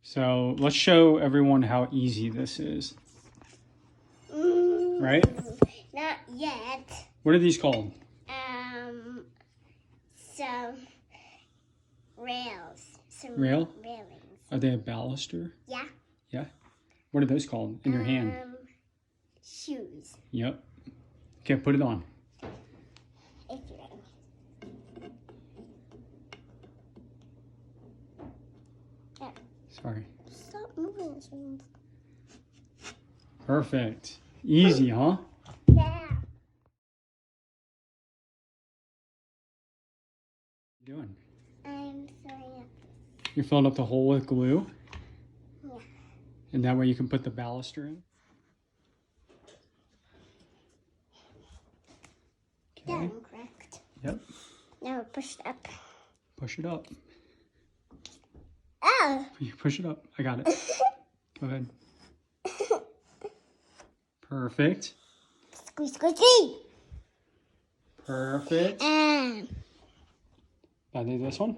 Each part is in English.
So let's show everyone how easy this is. Right? Not yet. What are these called? Some rails. Some Railings. Railings. Are they a baluster? Yeah. Yeah. What are those called in your hand? Shoes. Yep. Okay, put it on. If you're ready. Yeah. Sorry. Stop moving. Perfect. Easy, huh? Yeah. What are you doing? I'm filling up. You're filling up the hole with glue? Yeah. And that way you can put the baluster in? Yeah, Okay. I'm correct. Yep. Now push it up. Push it up. Oh! You push it up. I got it. Go ahead. Perfect. Squeeze, squeeze. Perfect. And I need this one.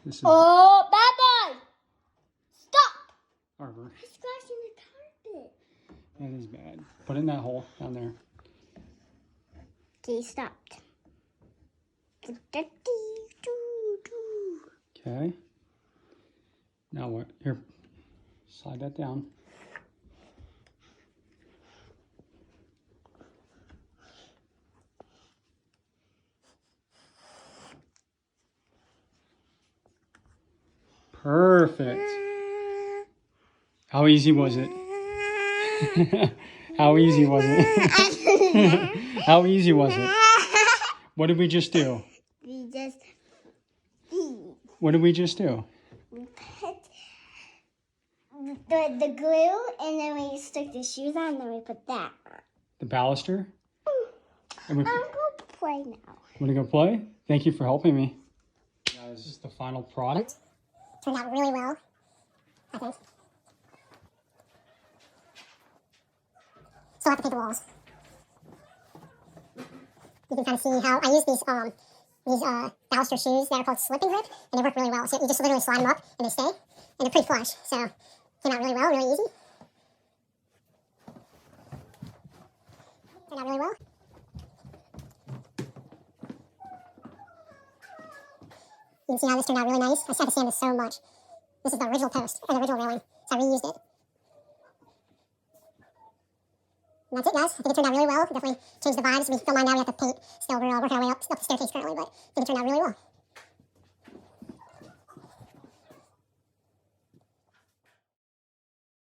This is oh, bye bye! Stop! Arbor. I'm scratching the carpet. That is bad. Put it in that hole down there. Okay, stopped. Okay. Now what? Here, slide that down. Perfect. How easy was it? How easy was it? How easy was it? What did we just do? What did we just do? We put the glue, and then we stuck the shoes on, and then we put that on. The baluster? And I'm going to play now. Want to go play? Thank you for helping me. Guys, this is the final product. Turned out really well, I think. Still have to paint the walls. You can kind of see how I use these Balusters shoes that are called slip and grip, and they work really well. So you just literally slide them up, and they stay, and they're pretty flush. So it came out really well, really easy. Turned out really well. You can see how this turned out really nice. I just had to sand this so much. This is the original post, or the original railing, so I reused it. And that's it, guys. I think it turned out really well. Definitely changed the vibes. We don't mind now we have to paint. Still, we're working our way up the staircase currently, but I think it turned out really well.